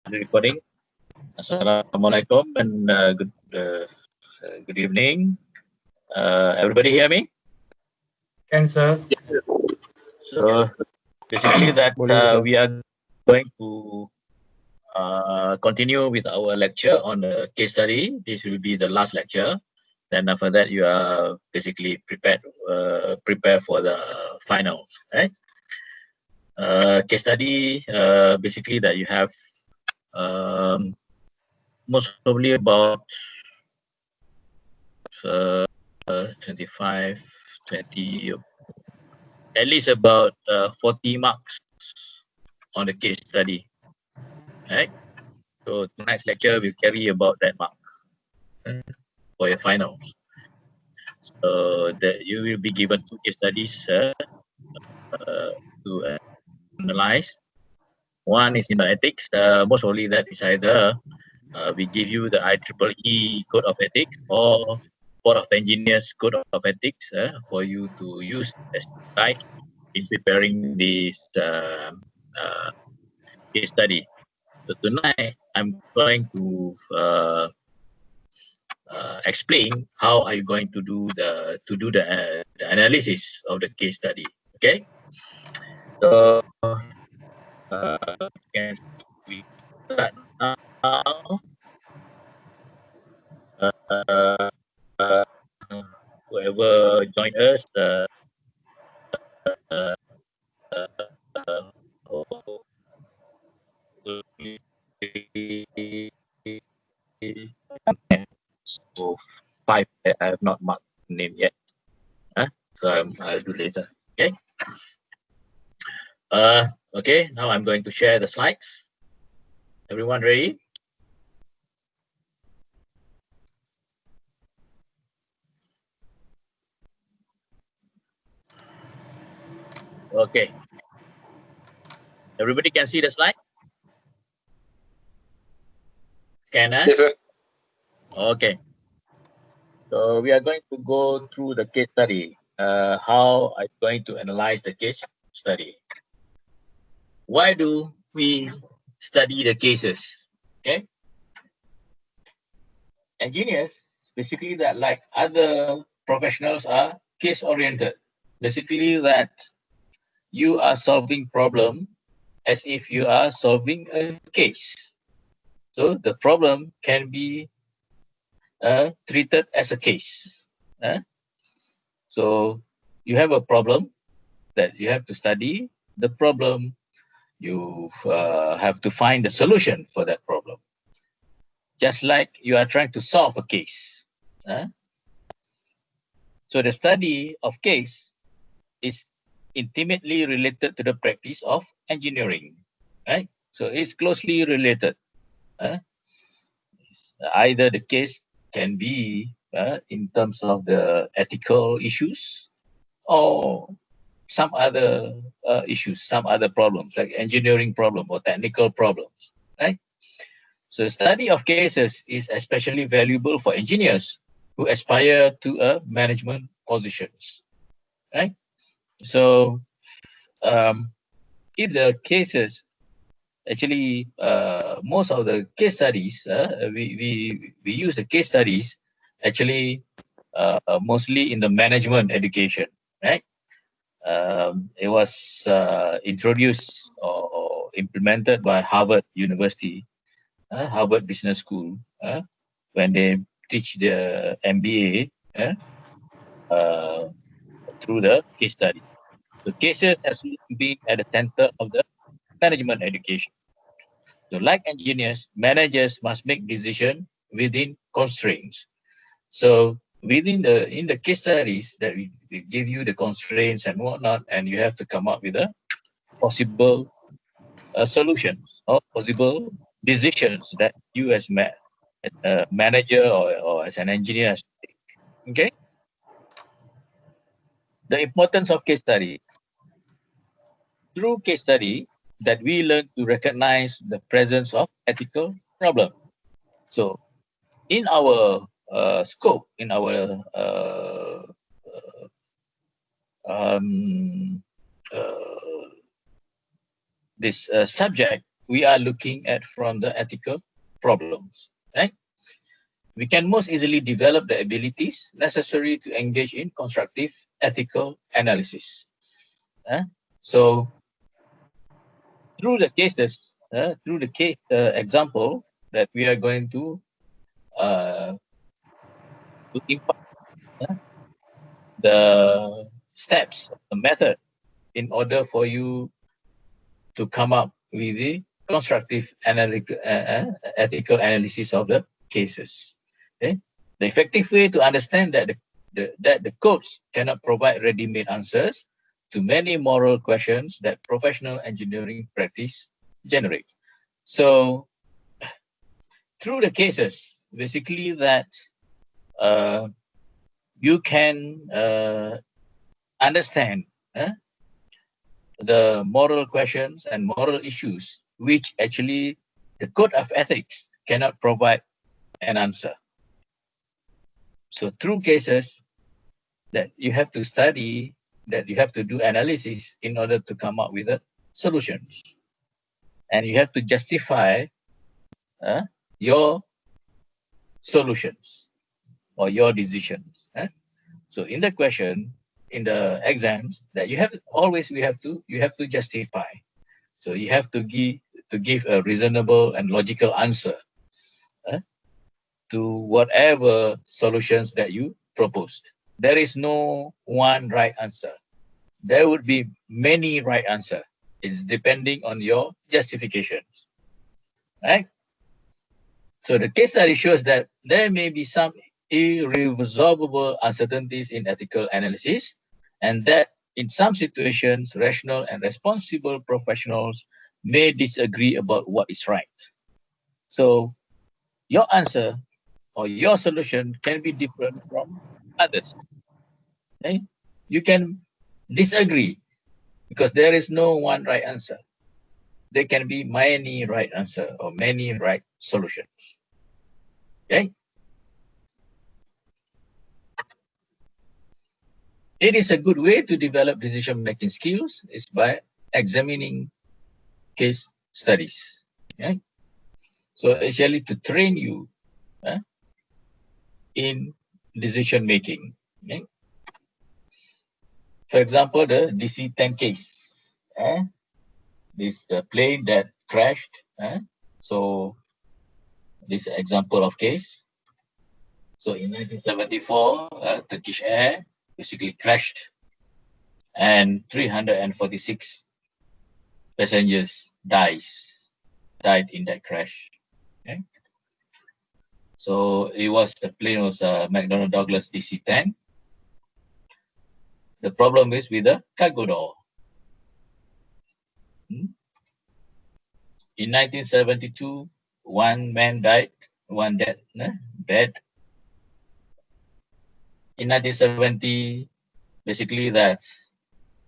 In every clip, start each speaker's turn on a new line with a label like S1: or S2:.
S1: Recording. Assalamualaikum and good evening. Everybody hear me?
S2: Can, sir.
S1: So basically that
S2: Boleh, sir.
S1: we are going to continue with our lecture on the case study. This will be the last lecture. Then after that, you are basically prepare for the finals, right? Case study, basically that you have most probably about 25, 20, at least about 40 marks on the case study, right? So tonight's lecture will carry about that mark for your finals. So that you will be given 2 case studies to analyze. One is in the ethics. Most probably that is either we give you the IEEE Code of Ethics or Board of Engineers Code of Ethics for you to use as guide in preparing this case study. So tonight I'm going to explain how are you going to do the analysis of the case study. Okay, so we start now. Whoever join us, so 5 I have not marked name yet. So I'll do later. Okay. Okay. Now I'm going to share the slides. Everyone ready? Okay. Everybody can see the slide? Can I?
S2: Yes, sir.
S1: Okay. So we are going to go through the case study. How I'm going to analyze the case study. Why do we study the cases? Okay. Engineers, basically that like other professionals are case oriented. Basically that you are solving problem as if you are solving a case. So the problem can be treated as a case. So you have a problem that you have to study. The problem, you have to find a solution for that problem. Just like you are trying to solve a case. So the study of case is intimately related to the practice of engineering, right? So it's closely related. Either the case can be in terms of the ethical issues or some other issues, some other problems like engineering problem or technical problems, right? So the study of cases is especially valuable for engineers who aspire to management positions, right? So if the cases, actually most of the case studies, we use the case studies actually mostly in the management education, right? It was introduced or implemented by Harvard University, Harvard Business School, when they teach the MBA through the case study. The cases has been at the center of the management education. So like engineers, managers must make decisions within constraints. So in the case studies that we give you the constraints and whatnot, and you have to come up with a possible solutions or possible decisions that you as a manager or as an engineer has to take. Okay. The importance of case study. Through case study that we learn to recognize the presence of ethical problem. So in our scope, in our this subject, we are looking at from the ethical problems, right? We can most easily develop the abilities necessary to engage in constructive ethical analysis. Uh, so through the cases, through the case example that we are going uh, to impact the steps, the method in order for you to come up with the constructive analytical, ethical analysis of the cases. Okay? The effective way to understand that the codes cannot provide ready-made answers to many moral questions that professional engineering practice generates. So through the cases, basically that uh, you can understand the moral questions and moral issues, which actually the code of ethics cannot provide an answer. So through cases that you have to study, that you have to do analysis in order to come up with the solutions. And you have to justify your solutions or your decisions. So in the question, in the exams, that you have always you have to justify. So you have to give a reasonable and logical answer to whatever solutions that you proposed. There is no one right answer. There would be many right answer. It's depending on your justifications, right? So the case study shows that there may be some irresolvable uncertainties in ethical analysis, and that in some situations, rational and responsible professionals may disagree about what is right. So your answer or your solution can be different from others. Okay? You can disagree because there is no one right answer. There can be many right answer or many right solutions. Okay? It is a good way to develop decision-making skills is by examining case studies. Okay? So actually to train you in decision-making. Okay? For example, the DC-10 case. This the plane that crashed. So this example of case. So in 1974, Turkish Air basically crashed and 346 passengers died in that crash. Okay? So the plane was a McDonnell Douglas DC-10. The problem is with the cargo door. In 1972, one man died, one dead. In 1970, basically that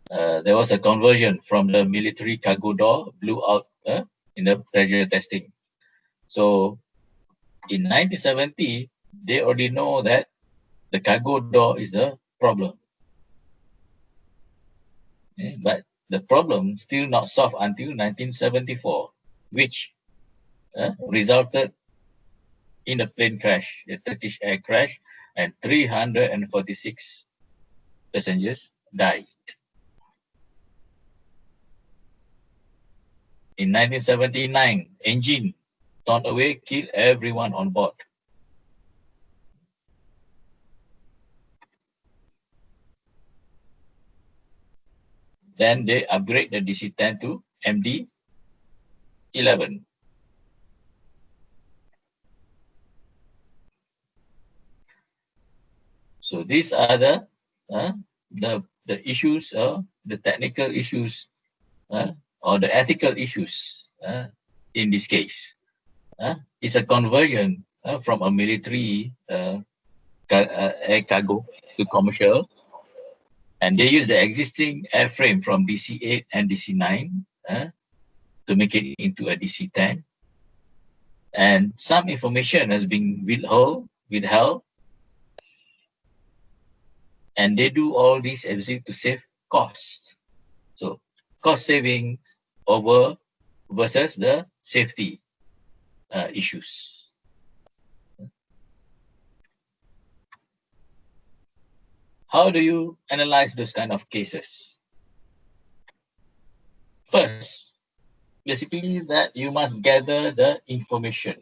S1: there was a conversion from the military cargo door blew out in the pressure testing. So in 1970, they already know that the cargo door is the problem. But the problem still not solved until 1974, which resulted in a plane crash, a Turkish air crash, and 346 passengers died. In 1979, engine torn away, killed everyone on board. Then they upgrade the DC-10 to MD-11. So these are the issues, the technical issues, or the ethical issues in this case. It's a conversion from a military air cargo to commercial, and they use the existing airframe from DC-8 and DC-9 to make it into a DC-10. And some information has been withheld, and they do all this to save costs. So cost savings over versus the safety issues. How do you analyze those kind of cases? First, basically that you must gather the information.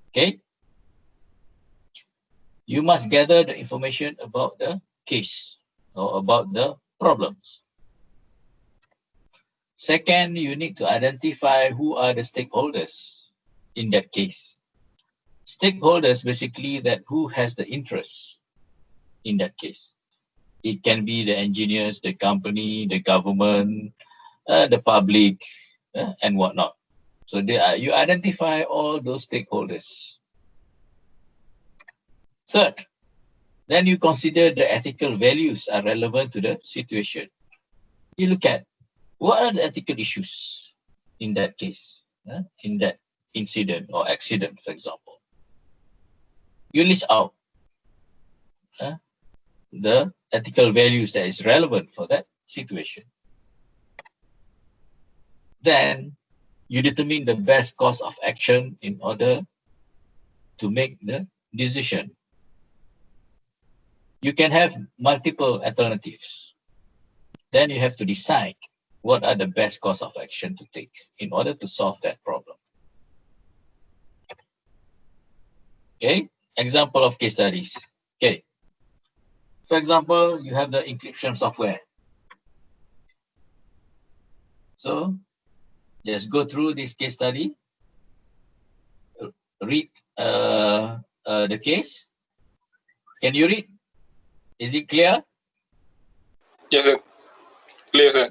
S1: Okay? You must gather the information about the case or about the problems. Second, you need to identify who are the stakeholders in that case. Stakeholders basically that who has the interest in that case. It can be the engineers, the company, the government, the public, and whatnot. So you identify all those stakeholders. Third, then you consider the ethical values are relevant to the situation. You look at what are the ethical issues in that case, in that incident or accident, for example. You list out the ethical values that is relevant for that situation. Then you determine the best course of action in order to make the decision. You can have multiple alternatives. Then you have to decide what are the best course of action to take in order to solve that problem. Okay, example of case studies. Okay, for example, you have the encryption software. So just go through this case study, read the case. Can you read? Is it clear?
S3: Yes, sir. Clear, sir.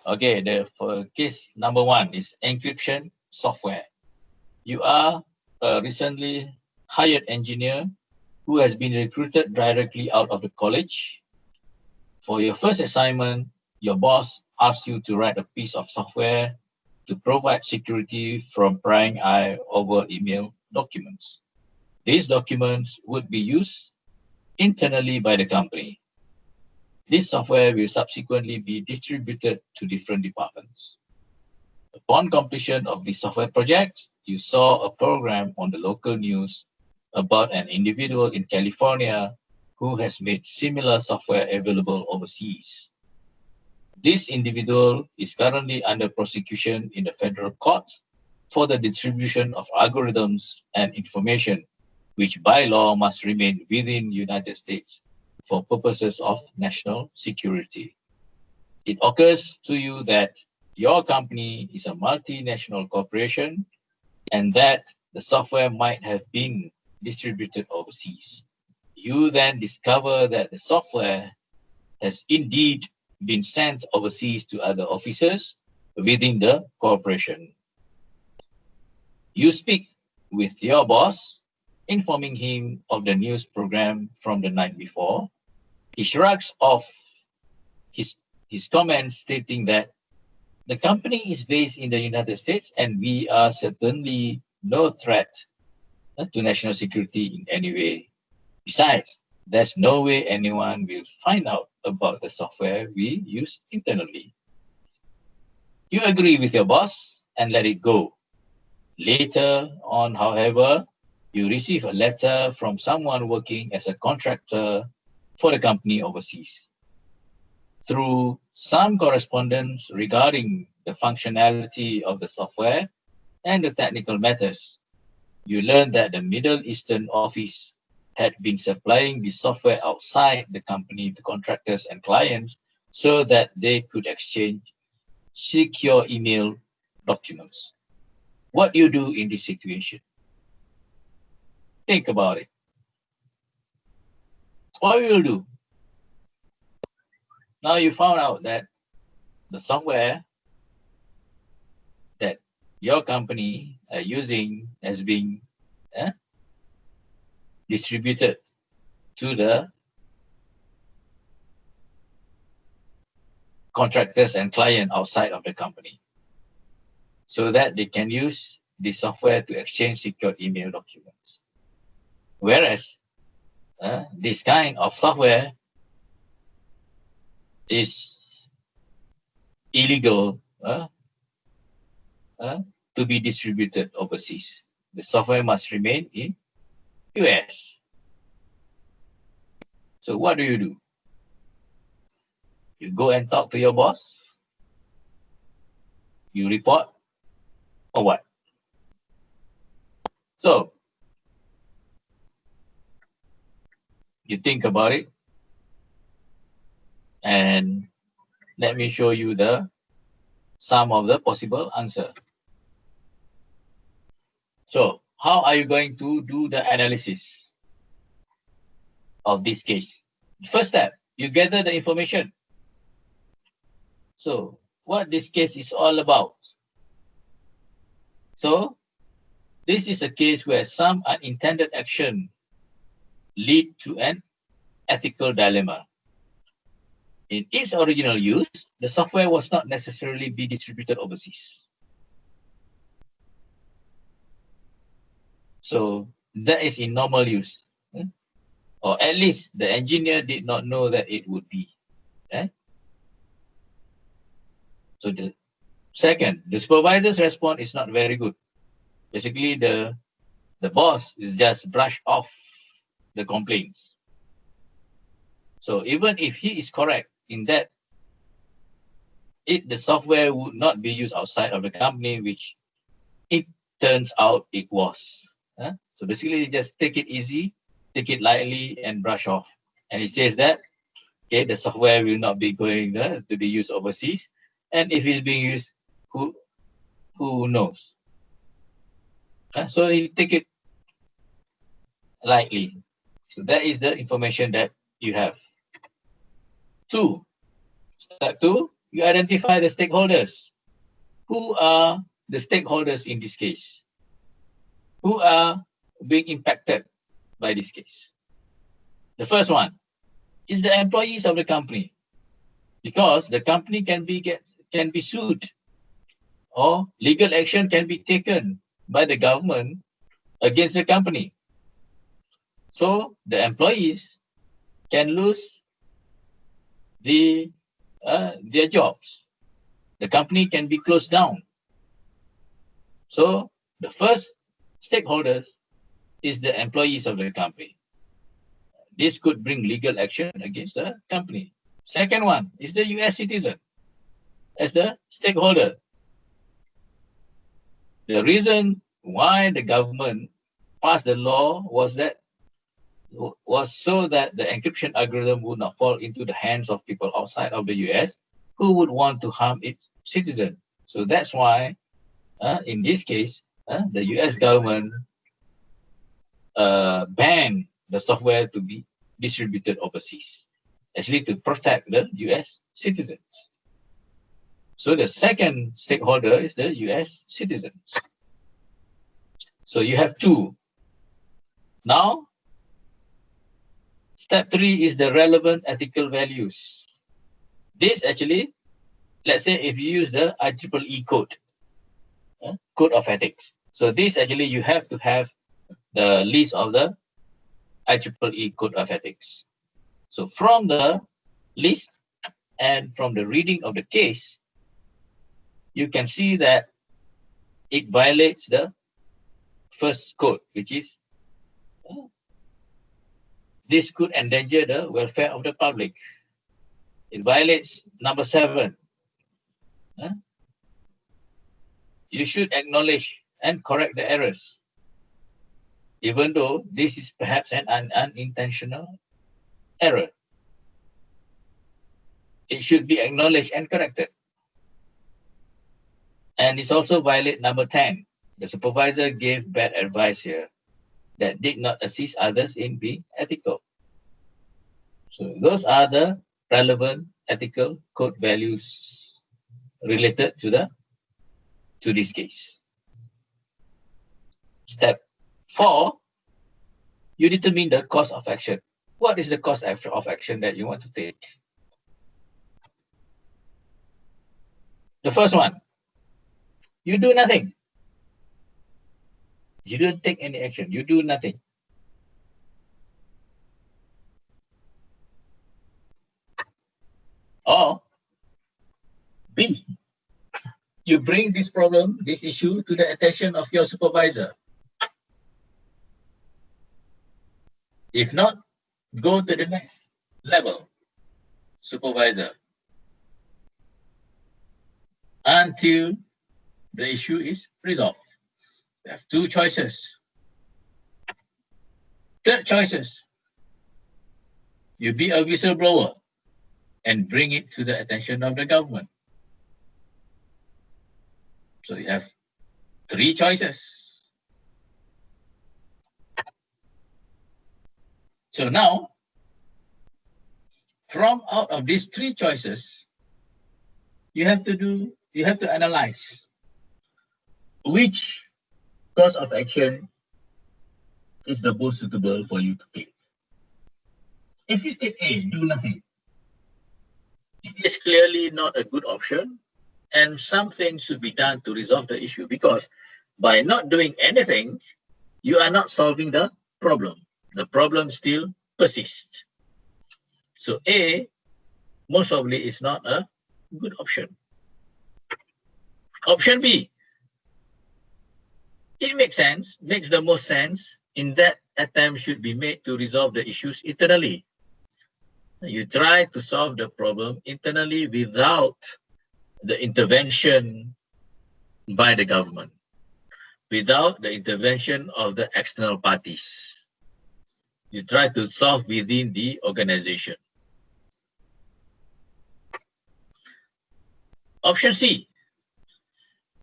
S1: Okay, for case number 1 is encryption software. You are a recently hired engineer who has been recruited directly out of the college. For your first assignment, your boss asks you to write a piece of software to provide security from prying eye over email documents. These documents would be used internally by the company. This software will subsequently be distributed to different departments. Upon completion of the software project, you saw a program on the local news about an individual in California who has made similar software available overseas. This individual is currently under prosecution in the federal court for the distribution of algorithms and information which by law must remain within the United States for purposes of national security. It occurs to you that your company is a multinational corporation and that the software might have been distributed overseas. You then discover that the software has indeed been sent overseas to other offices within the corporation. You speak with your boss, informing him of the news program from the night before. He shrugs off his comments stating that the company is based in the United States and we are certainly no threat to national security in any way. Besides, there's no way anyone will find out about the software we use internally. You agree with your boss and let it go. Later on, however, you receive a letter from someone working as a contractor for the company overseas. Through some correspondence regarding the functionality of the software and the technical matters, you learn that the Middle Eastern office had been supplying the software outside the company to contractors and clients so that they could exchange secure email documents. What do you do in this situation? Think about it. What will you do? Now you found out that the software that your company using has been distributed to the contractors and client outside of the company so that they can use the software to exchange secure email documents. Whereas this kind of software is illegal to be distributed overseas. The software must remain in US. So what do? You go and talk to your boss. You report or what? So you think about it, and let me show you some of the possible answer. So how are you going to do the analysis of this case? First step, you gather the information. So what this case is all about. So this is a case where some unintended action lead to an ethical dilemma. In its original use, the software was not necessarily be distributed overseas. So that is in normal use. Or at least the engineer did not know that it would be. So the second, the supervisor's response is not very good. Basically, the boss is just brushed off the complaints. So even if he is correct in that the software would not be used outside of the company, which it turns out it was. So basically, just take it easy, take it lightly, and brush off. And it says that the software will not be going to be used overseas, and if it's being used, who knows? So he take it lightly. So that is the information that you have. Step two, you identify the stakeholders. Who are the stakeholders in this case? Who are being impacted by this case? The first one is the employees of the company, because the company can be sued, or legal action can be taken by the government against the company. So the employees can lose their jobs. The company can be closed down. So the first stakeholders is the employees of the company. This could bring legal action against the company. Second one is the US citizen as the stakeholder. The reason why the government passed the law was so that the encryption algorithm would not fall into the hands of people outside of the US who would want to harm its citizen. So that's why, in this case, the US government banned the software to be distributed overseas, actually to protect the US citizens. So the second stakeholder is the US citizens. So you have two. Now, step three is the relevant ethical values. This actually, let's say if you use the EEE code, code of ethics. So this actually you have to have the list of the EEE code of ethics. So from the list and from the reading of the case, you can see that it violates the first code, which is this could endanger the welfare of the public. It violates number 7. You should acknowledge and correct the errors, even though this is perhaps an unintentional error. It should be acknowledged and corrected. And it's also violate number 10. The supervisor gave bad advice here that did not assist others in being ethical. So those are the relevant ethical code values related to this case. Step 4, you determine the course of action. What is the course of action that you want to take? The first one, you do nothing. You don't take any action. You do nothing. Or B, you bring this problem, this issue to the attention of your supervisor. If not, go to the next level, supervisor, until the issue is resolved. You have two choices. Third choices, you be a whistleblower and bring it to the attention of the government. So you have three choices. So now, from out of these three choices, you have to analyze which course of action is the most suitable for you to take. If you take A, do nothing, it is clearly not a good option, and something should be done to resolve the issue, because by not doing anything, you are not solving the problem. The problem still persists. So A most probably is not a good option. Option B, it makes sense, makes the most sense, in that attempt should be made to resolve the issues internally. You try to solve the problem internally without the intervention by the government, without the intervention of the external parties. You try to solve within the organization. Option C,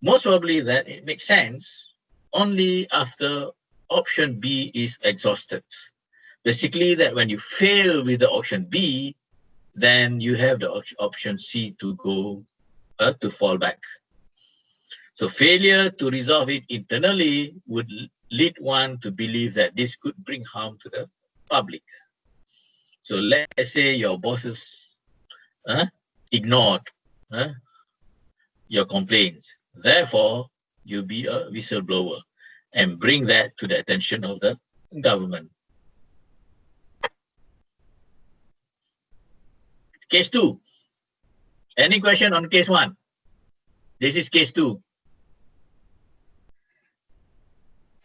S1: most probably that it makes sense only after option B is exhausted. Basically, that when you fail with the option B, then you have the option C to go to fall back. So failure to resolve it internally would lead one to believe that this could bring harm to the public. So let's say your bosses ignored your complaints. Therefore, you be a whistleblower and bring that to the attention of the government. Case 2. Any question on case 1? This is case 2.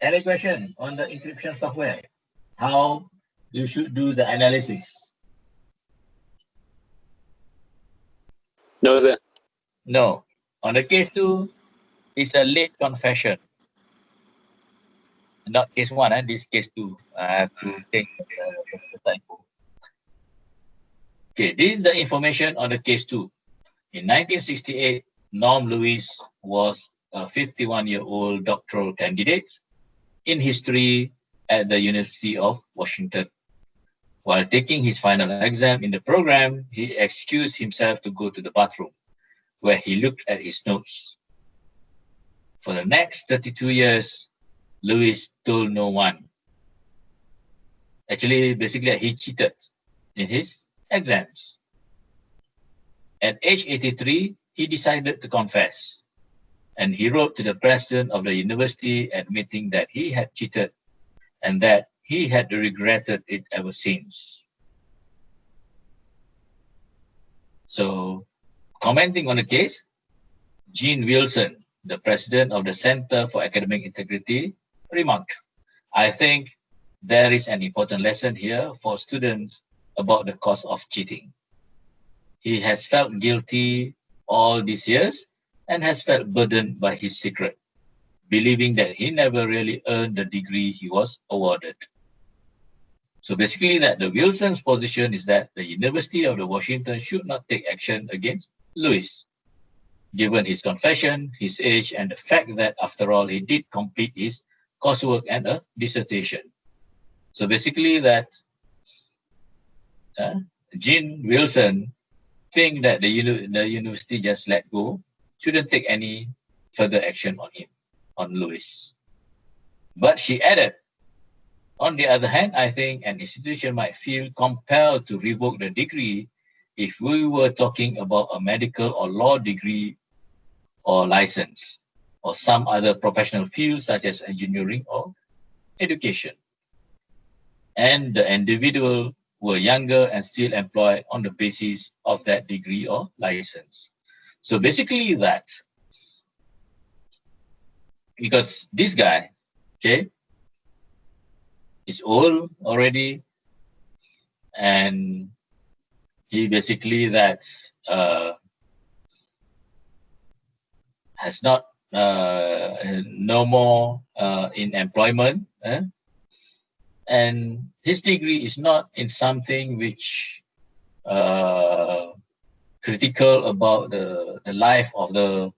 S1: Any question on the encryption software? How you should do the analysis?
S3: No, sir.
S1: No. On the case 2, it's a late confession. Not case 1, this case 2. I have to take the typo. Okay, this is the information on the case 2. In 1968, Norm Lewis was a 51-year-old doctoral candidate in history at the University of Washington. While taking his final exam in the program, he excused himself to go to the bathroom, where he looked at his notes. For the next 32 years, Lewis told no one. Actually, basically, he cheated in his exams. At age 83, he decided to confess, and he wrote to the president of the university admitting that he had cheated and that he had regretted it ever since. So, commenting on the case, Gene Wilson, the president of the Center for Academic Integrity, remarked, "I think there is an important lesson here for students about the cost of cheating. He has felt guilty all these years and has felt burdened by his secret, believing that he never really earned the degree he was awarded." So basically that the Wilson's position is that the University of the Washington should not take action against Lewis, given his confession, his age, and the fact that after all, he did complete his coursework and a dissertation. So basically that Gene Wilson think that the university just let go, shouldn't take any further action on him, on Lewis. But she added, on the other hand, I think an institution might feel compelled to revoke the degree if we were talking about a medical or law degree or license, or some other professional field such as engineering or education, and the individual were younger and still employed on the basis of that degree or license. So basically that because this guy, okay, is old already, and he basically that has not no more in employment, and his degree is not in something which critical about the life of the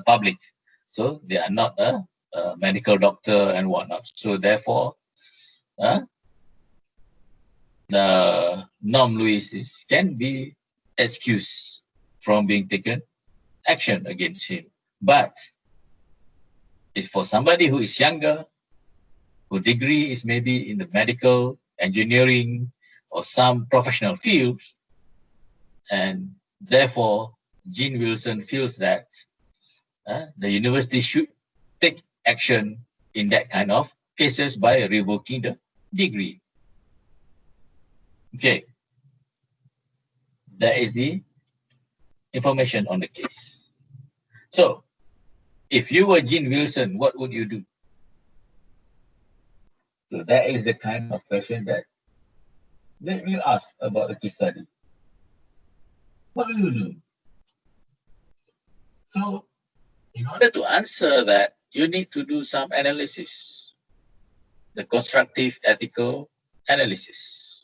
S1: public. So they are not a medical doctor and whatnot. So therefore, the Nom Luis can be excused from being taken action against him. But if for somebody who is younger, whose degree is maybe in the medical, engineering, or some professional fields, and therefore Gene Wilson feels that the university should take action in that kind of cases by revoking the degree. Okay, that is the information on the case. So, if you were Gene Wilson, what would you do? So that is the kind of question that they will ask about the case study. What will you do? So, in order to answer that, you need to do some analysis, the constructive ethical analysis.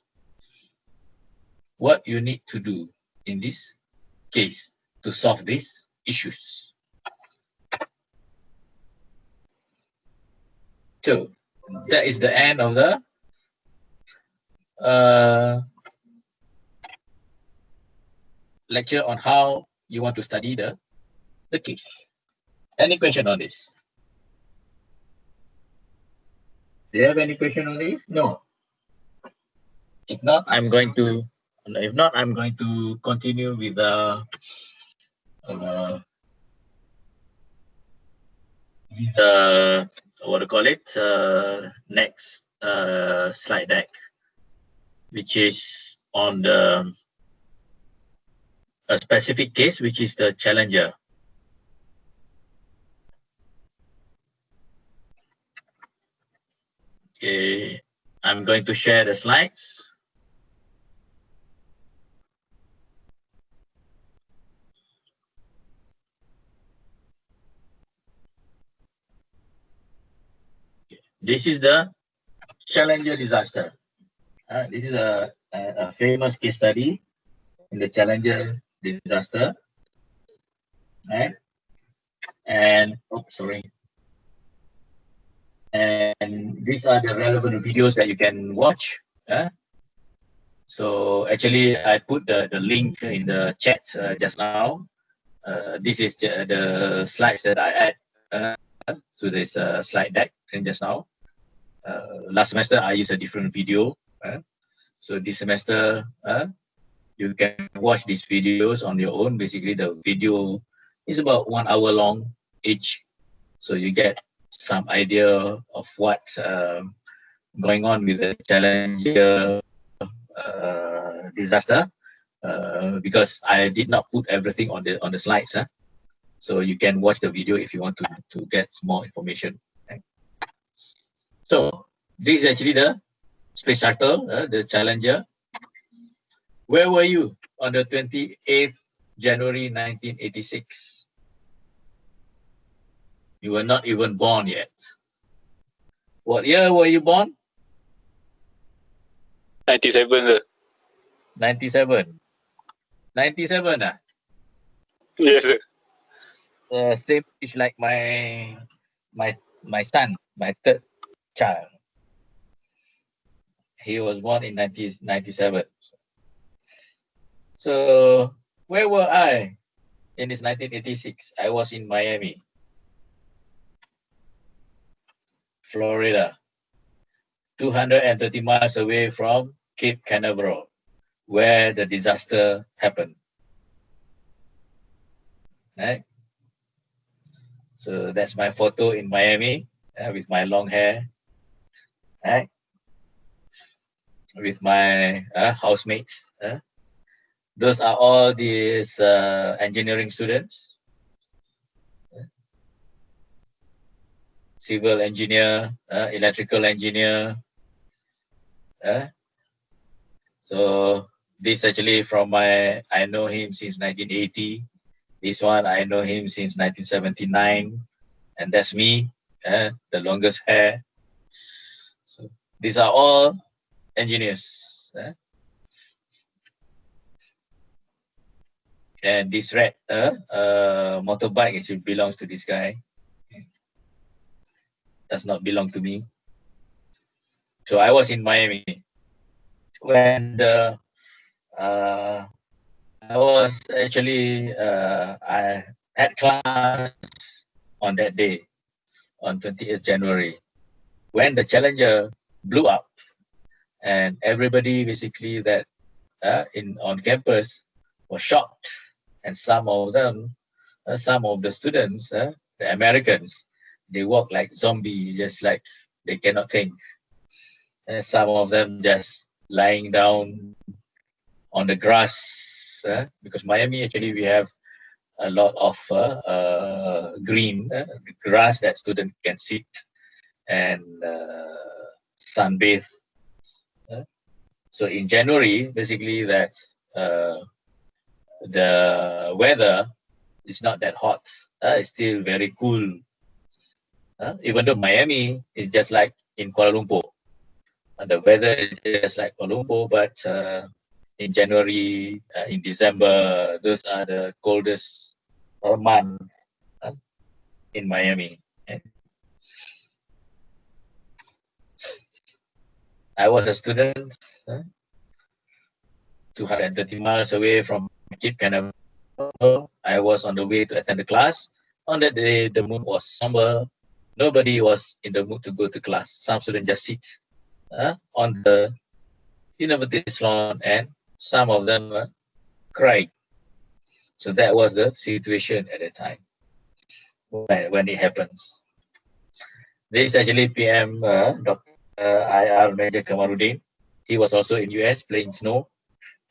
S1: What you need to do in this case to solve these issues. So, that is the end of the lecture on how you want to study the case. Any question on this? Do you have any question on this? No. If not, I'm going to continue with the what do you call it? Next slide deck, which is on a specific case, which is the challenger. Okay, I'm going to share the slides. Okay. This is the challenger disaster. This is a famous case study in the challenger disaster. Right? And sorry. And these are the relevant videos that you can watch. So actually, I put the link in the chat just now. This is the slides that I add to this slide deck just now. Last semester, I used a different video. So this semester, you can watch these videos on your own. Basically, the video is about 1 hour long each. So you get some idea of what going on with the challenger disaster, because I did not put everything on the slides. So you can watch the video if you want to get more information. Right? So this is actually the space shuttle, the Challenger. Where were you on the 28th January 1986? You were not even born yet. What year were you born?
S3: 97.
S1: 97. 97, ah?
S3: Yes, sir.
S1: Same age like my son, my third child. He was born in 1997. So where were I in this 1986? I was in Miami, Florida, 230 miles away from Cape Canaveral, where the disaster happened. Right? So that's my photo in Miami with my long hair, right? With my housemates. Those are all these engineering students. civil engineer, electrical engineer. So this actually from I know him since 1980. This one, I know him since 1979. And that's me, the longest hair. So these are all engineers. And this red motorbike actually belongs to this guy. Does not belong to me. So I was in Miami when I was actually I had class on that day, on 28th January, when the Challenger blew up, and everybody basically that on campus was shocked, and some of them, some of the students, the Americans, they walk like zombie, just like they cannot think. And some of them just lying down on the grass, because Miami actually we have a lot of green grass that students can sit and sunbathe. So in January, basically that the weather is not that hot. It's still very cool. Even though Miami is just like in Kuala Lumpur. The weather is just like Kuala Lumpur, but in January, in December, those are the coldest months in Miami. I was a student, 230 miles away from Cape Canaveral. I was on the way to attend the class. On that day, the moon was somber. Nobody was in the mood to go to class. Some students just sit on the university lawn, and some of them cried. So that was the situation at the time when it happens. This is actually PM Dr. IR Major Kamarudin. He was also in US playing snow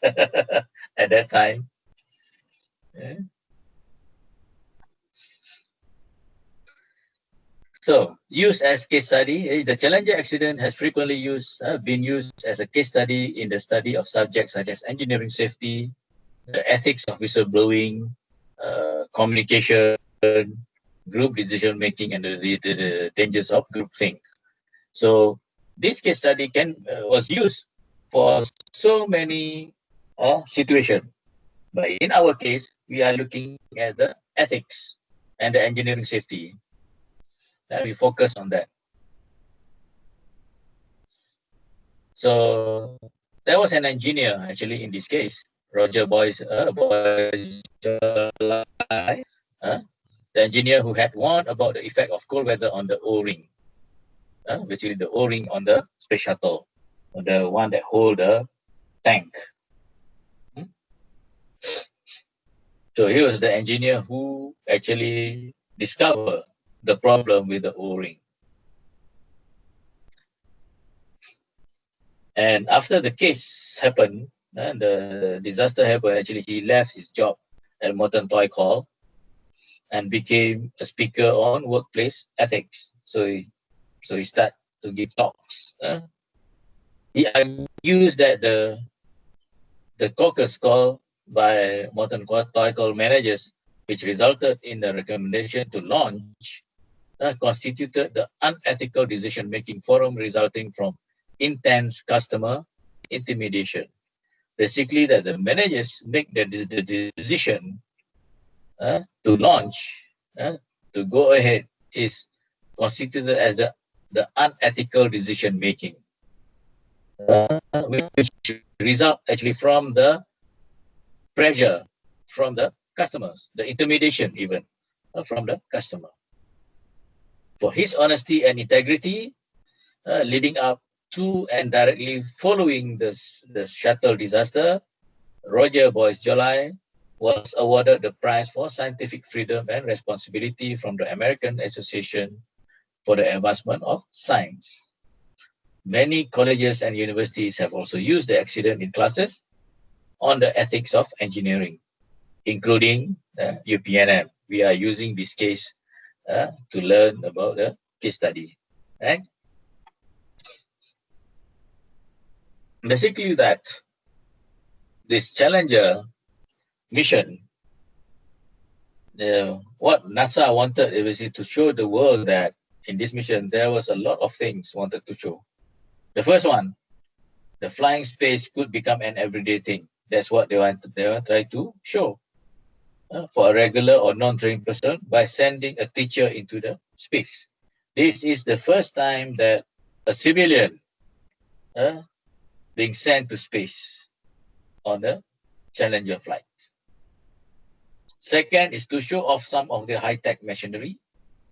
S1: at that time. So, used as case study, the Challenger accident has frequently been used as a case study in the study of subjects such as engineering safety, the ethics of whistleblowing, communication, group decision making, and the dangers of groupthink. So, this case study was used for so many situations. But in our case, we are looking at the ethics and the engineering safety. And we focus on that. So there was an engineer actually in this case, Roger Boyce, the engineer who had warned about the effect of cold weather on the O-ring, basically the O-ring on the space shuttle, the one that hold the tank. So he was the engineer who actually discovered the problem with the O-ring. And after the case happened, the disaster happened, actually he left his job at Morton Toy Call and became a speaker on workplace ethics. So he started to give talks. He argues that the caucus call by Morton Toy Call managers, which resulted in the recommendation to launch, constituted the unethical decision-making forum resulting from intense customer intimidation. Basically, that the managers make the decision to launch, to go ahead, is constituted as the unethical decision making, which result actually from the pressure from the customers, the intimidation even from the customer. For his honesty and integrity, leading up to and directly following the shuttle disaster, Roger Boyce July was awarded the prize for scientific freedom and responsibility from the American Association for the Advancement of Science. Many colleges and universities have also used the accident in classes on the ethics of engineering, including UPNM. We are using this case to learn about the case study. Right? Basically, that this Challenger mission, what NASA wanted is to show the world that in this mission there was a lot of things wanted to show. The first one, the flying space could become an everyday thing. That's what they want try to show for a regular or non-trained person by sending a teacher into the space. This is the first time that a civilian being sent to space on a Challenger flight. Second is to show off some of the high-tech machinery,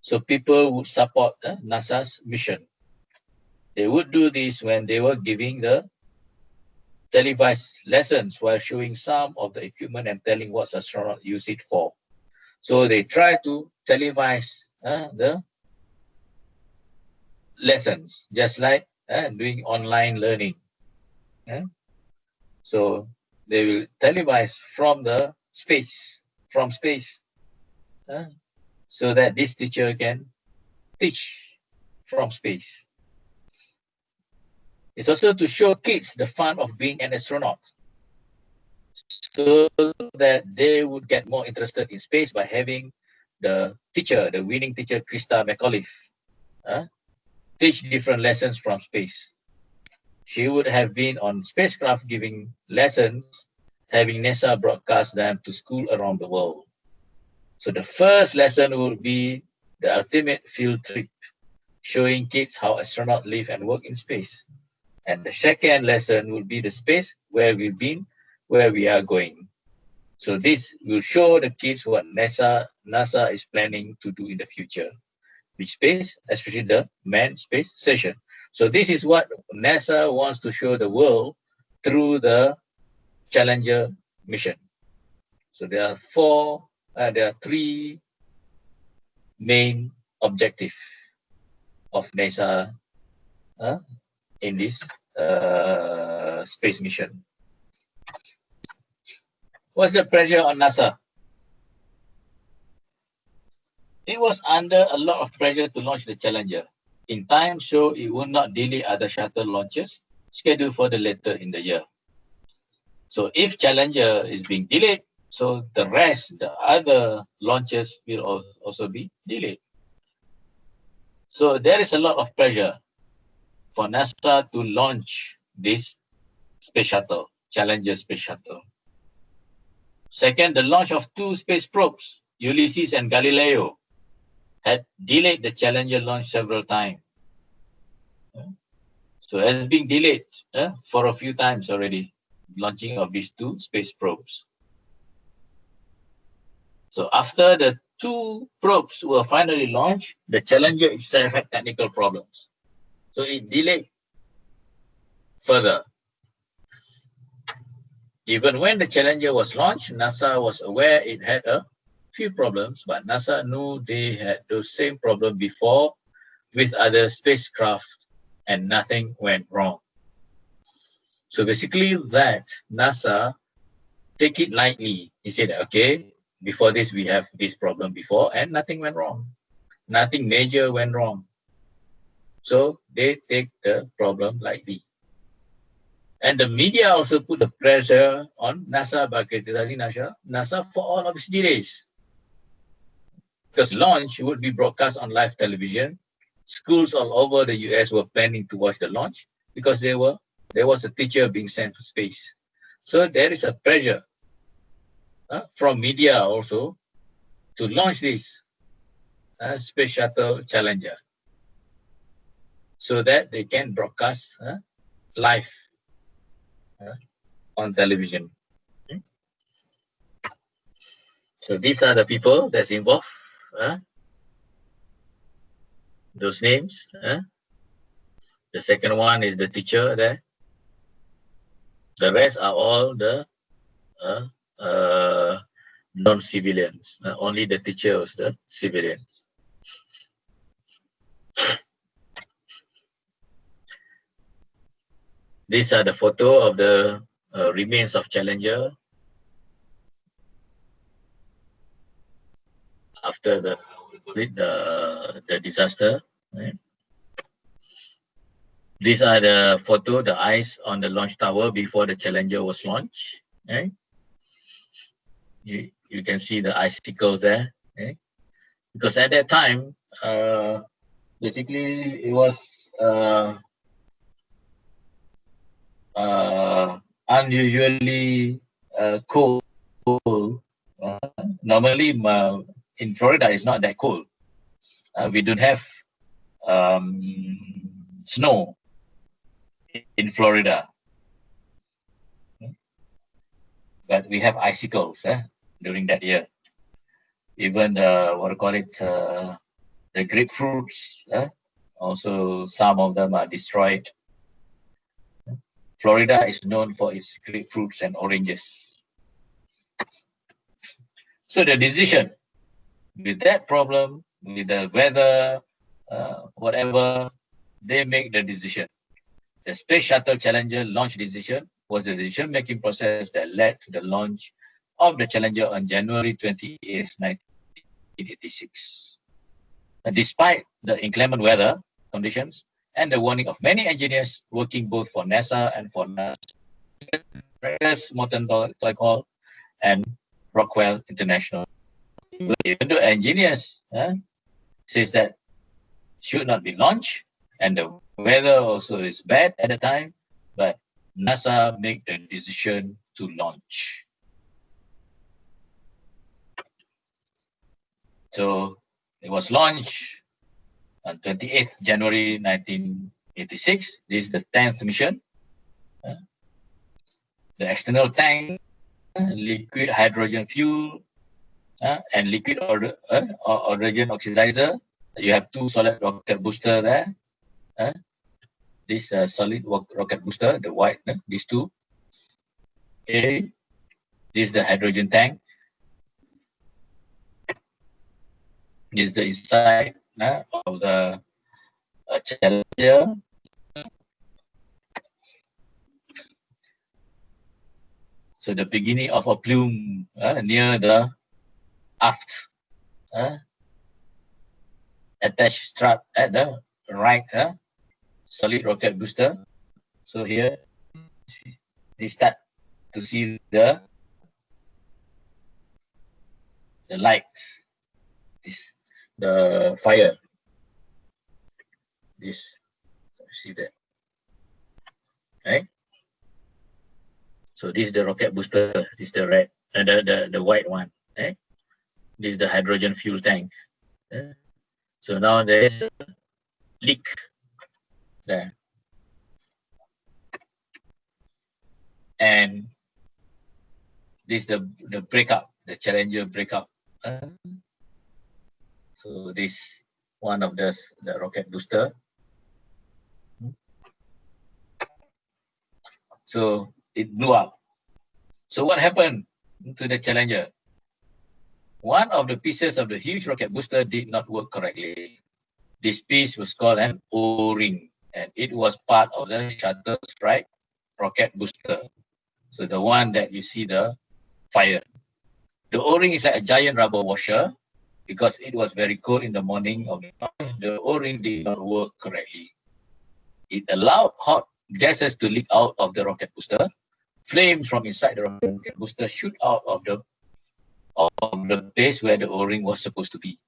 S1: so people would support NASA's mission. They would do this when they were giving the televised lessons while showing some of the equipment and telling what astronauts use it for. So they try to televise the lessons, just like doing online learning. So they will televise from space, so that this teacher can teach from space. It's also to show kids the fun of being an astronaut, so that they would get more interested in space by having the teacher, the winning teacher, Krista McAuliffe, teach different lessons from space. She would have been on spacecraft giving lessons, having NASA broadcast them to school around the world. So the first lesson would be the ultimate field trip, showing kids how astronauts live and work in space. And the second lesson will be the space where we've been, where we are going. So this will show the kids what NASA is planning to do in the future with space, especially the manned space station. So this is what NASA wants to show the world through the Challenger mission. So there are three main objectives of NASA in this space mission. What's the pressure on NASA? It was under a lot of pressure to launch the Challenger in time, so it would not delay other shuttle launches scheduled for the later in the year. So if Challenger is being delayed, so the other launches will also be delayed. So there is a lot of pressure for NASA to launch this space shuttle, Challenger space shuttle. Second, the launch of two space probes, Ulysses and Galileo, had delayed the Challenger launch several times. So it has been delayed for a few times already, launching of these two space probes. So after the two probes were finally launched, the Challenger itself had technical problems. So it delayed further. Even when the Challenger was launched, NASA was aware it had a few problems, but NASA knew they had those same problems before with other spacecraft and nothing went wrong. So basically that NASA take it lightly. He said, okay, before this we have this problem before and nothing went wrong. Nothing major went wrong. So they take the problem lightly. And the media also put the pressure on NASA by criticizing NASA for all of its delays. Because launch would be broadcast on live television. Schools all over the US were planning to watch the launch because there was a teacher being sent to space. So there is a pressure from media also to launch this space shuttle Challenger so that they can broadcast live on television. Okay. So these are the people that's involved. Those names. The second one is the teacher there. The rest are all the non-civilians. Only the teacher was the civilians. These are the photo of the remains of Challenger after the disaster. Right? These are the photo, the ice on the launch tower before the Challenger was launched. Right? You can see the icicles there. Right? Because at that time, basically it was unusually cold. Normally, in Florida, it's not that cold. We don't have snow in Florida, but we have icicles during that year. Even what do you call it, the grapefruits, also some of them are destroyed. Florida is known for its grapefruits and oranges. So the decision with that problem, with the weather, whatever, they make the decision. The Space Shuttle Challenger launch decision was the decision-making process that led to the launch of the Challenger on January 28, 1986. Despite the inclement weather conditions and the warning of many engineers working both for NASA and for Molten Toy and Rockwell International. Even the engineers says that should not be launched, and the weather also is bad at the time, but NASA make the decision to launch. So it was launched on 28th January 1986. This is the 10th mission. The external tank, liquid hydrogen fuel, and liquid hydrogen oxidizer. You have two solid rocket booster there. This solid rocket booster, the white, these two. Okay. This is the hydrogen tank. This is the inside of the Challenger. So the beginning of a plume near the aft attached strap at the right solid rocket booster. So here they start to see the light, the fire. This, see that, right? So this is the rocket booster. This is the red, the white one. Right? This is the hydrogen fuel tank. So now there is a leak there, and this is the breakup, the Challenger breakup. So this one of the rocket booster. So it blew up. So what happened to the Challenger? One of the pieces of the huge rocket booster did not work correctly. This piece was called an O-ring, and it was part of the shuttle strike rocket booster. So the one that you see the fire. The O-ring is like a giant rubber washer. Because it was very cold in the morning of the launch, the O-ring did not work correctly. It allowed hot gases to leak out of the rocket booster. Flames from inside the rocket booster shoot out of the place where the O-ring was supposed to be.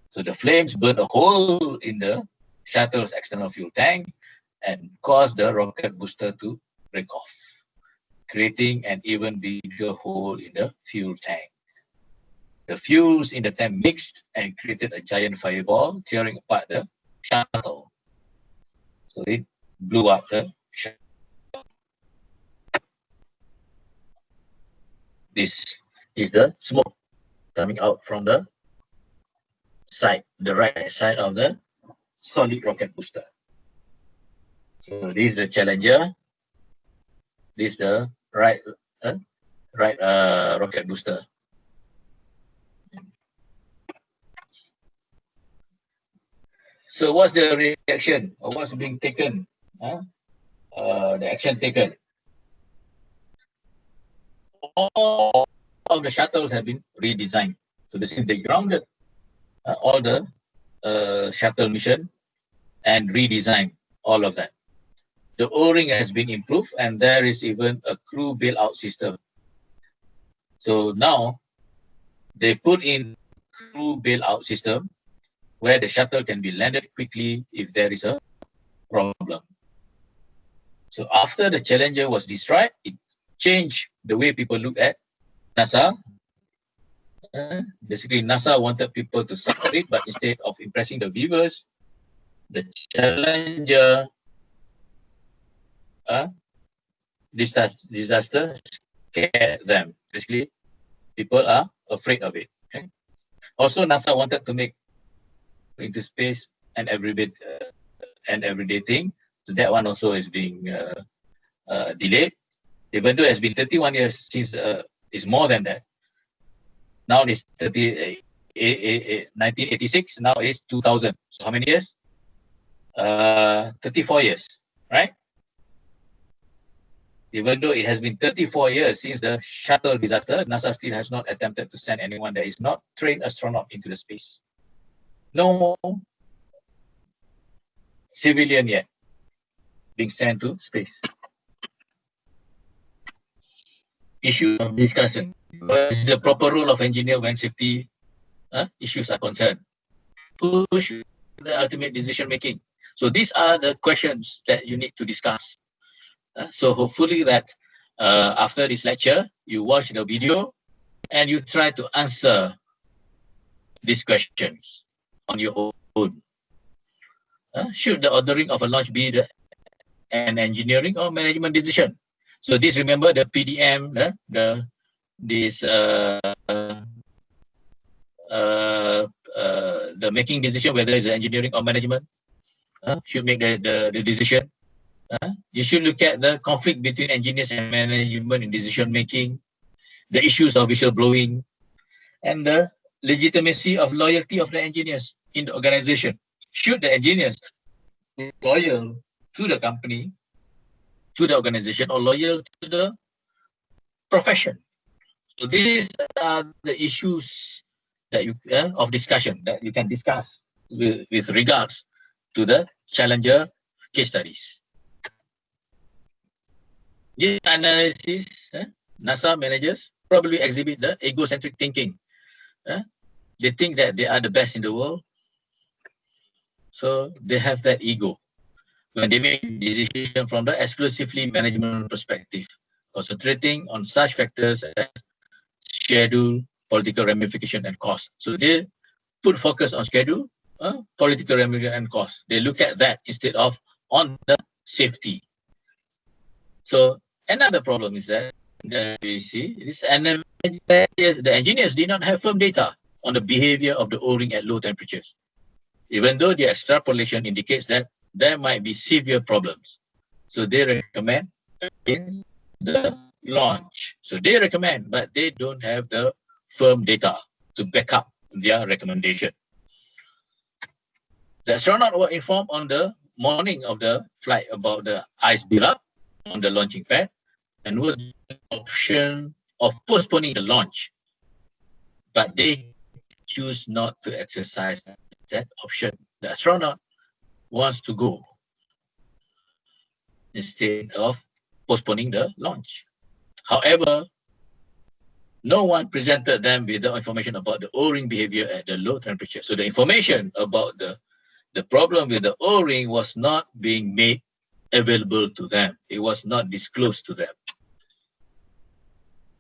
S1: So the flames burned a hole in the shuttle's external fuel tank and caused the rocket booster to break off, creating an even bigger hole in the fuel tank. The fuels in the tank mixed and created a giant fireball, tearing apart the shuttle. So it blew up the shuttle. This is the smoke coming out from the side, the right side of the solid rocket booster. So this is the Challenger. This is the right rocket booster. So what's the reaction, or what's being taken? The action taken. All of the shuttles have been redesigned. So they grounded all the shuttle mission and redesign all of that. The O-ring has been improved, and there is even a crew bailout system. So now they put in crew bailout system where the shuttle can be landed quickly if there is a problem. So after the Challenger was destroyed, it changed the way people look at NASA. Basically, NASA wanted people to support it, but instead of impressing the viewers, the Challenger disaster scared them. Basically, people are afraid of it. Okay? Also, NASA wanted to make into space an everyday thing. So that one also is being delayed. Even though it has been 31 years since, it's more than that. Now it's 1986. Now it's 2000. So how many years? 34 years, right? Even though it has been 34 years since the shuttle disaster, NASA still has not attempted to send anyone that is not trained astronaut into the space. No civilian yet being sent to space. Issue of discussion. What is the proper role of engineer when safety issues are concerned? Who should the ultimate decision making? So these are the questions that you need to discuss. So hopefully that after this lecture, you watch the video and you try to answer these questions on your own. Should the ordering of a launch be an engineering or management decision? So this, remember the PDM, the making decision whether it's engineering or management should make the decision. You should look at the conflict between engineers and management in decision making, the issues of whistleblowing, and the legitimacy of loyalty of the engineers in the organization. Should the engineers be loyal to the company, to the organization, or loyal to the profession? So these are the issues that you of discussion that you can discuss with regards to the Challenger case studies. This analysis, NASA managers probably exhibit the egocentric thinking. They think that they are the best in the world, so they have that ego when they make decisions from the exclusively management perspective, concentrating on such factors as schedule, political ramification, and cost. So they put focus on schedule, political ramification, and cost. They look at that instead of on the safety. So another problem is that we see this, and the engineers did not have firm data on the behavior of the O-ring at low temperatures, even though the extrapolation indicates that there might be severe problems. So they recommend against the launch. So they recommend, but they don't have the firm data to back up their recommendation. The astronaut were informed on the morning of the flight about the ice buildup on the launching pad and was the option of postponing the launch, but they choose not to exercise that option. The astronaut wants to go instead of postponing the launch. However, no one presented them with the information about the O-ring behavior at the low temperature. So the information about the problem with the O-ring was not being made available to them. It was not disclosed to them.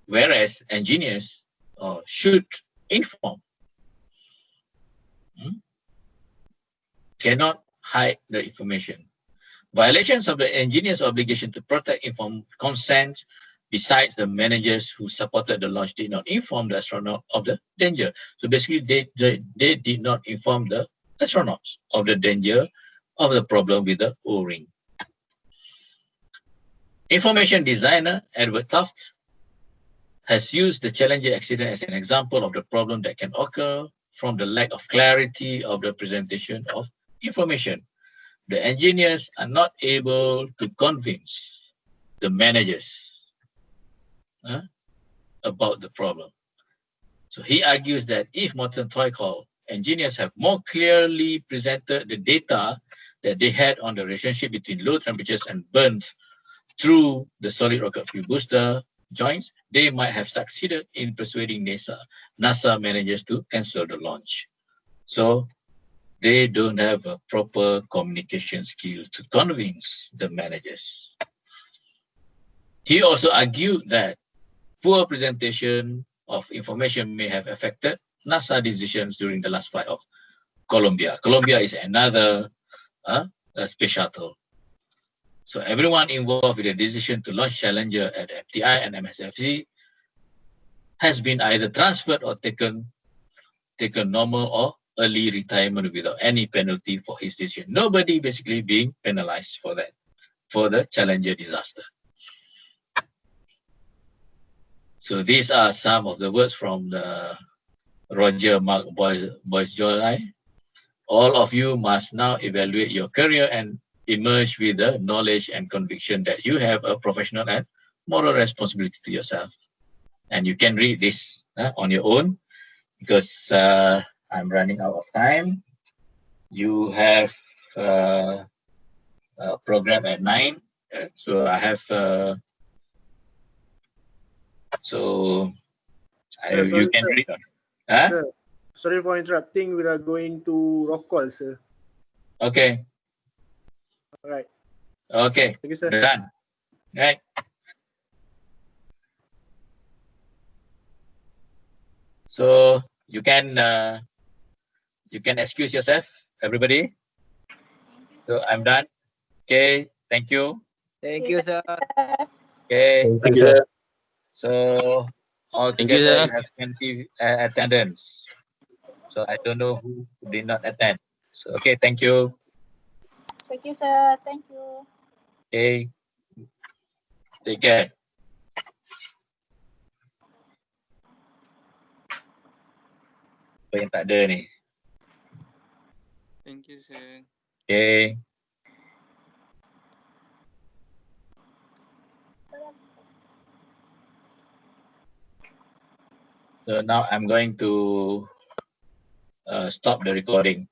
S1: Whereas engineers should inform, cannot hide the information. Violations of the engineer's obligation to protect informed consent, besides the managers who supported the launch did not inform the astronaut of the danger. So basically, they did not inform the astronauts of the danger of the problem with the O-ring. Information designer Edward Tufts has used the Challenger accident as an example of the problem that can occur from the lack of clarity of the presentation of information. The engineers are not able to convince the managers about the problem. So he argues that if Morton Twycol engineers have more clearly presented the data that they had on the relationship between low temperatures and burns through the solid rocket fuel booster joints, they might have succeeded in persuading NASA managers to cancel the launch. So they don't have a proper communication skill to convince the managers. He also argued that poor presentation of information may have affected NASA decisions during the last flight of Columbia. Columbia is another space shuttle. So everyone involved with the decision to launch Challenger at MTI and MSFC has been either transferred or taken normal or early retirement without any penalty for his decision. Nobody basically being penalized for that, for the Challenger disaster. So these are some of the words from the Roger Mark Boyce Jolai. All of you must now evaluate your career and emerge with the knowledge and conviction that you have a professional and moral responsibility to yourself. And you can read this on your own because I'm running out of time. You have a program at 9. So I have, you can read on.
S4: Sir, sorry for interrupting. We are going to rock call, sir.
S1: Okay.
S4: All right.
S1: Okay.
S4: Thank you, sir.
S1: Done. Right. So you can excuse yourself, everybody. So I'm done. Okay. Thank you.
S5: Thank you, sir.
S1: Okay.
S3: Thank you, sir.
S1: So
S5: Thank you,
S1: altogether
S5: sir.
S1: you have 20 attendance. So I don't know who did not attend. So okay. Thank you.
S6: Thank you, sir. Thank you.
S1: Okay. Take care. Apa yang tak ada ni?
S5: Thank you, sir.
S1: Okay. So now I'm going to stop the recording.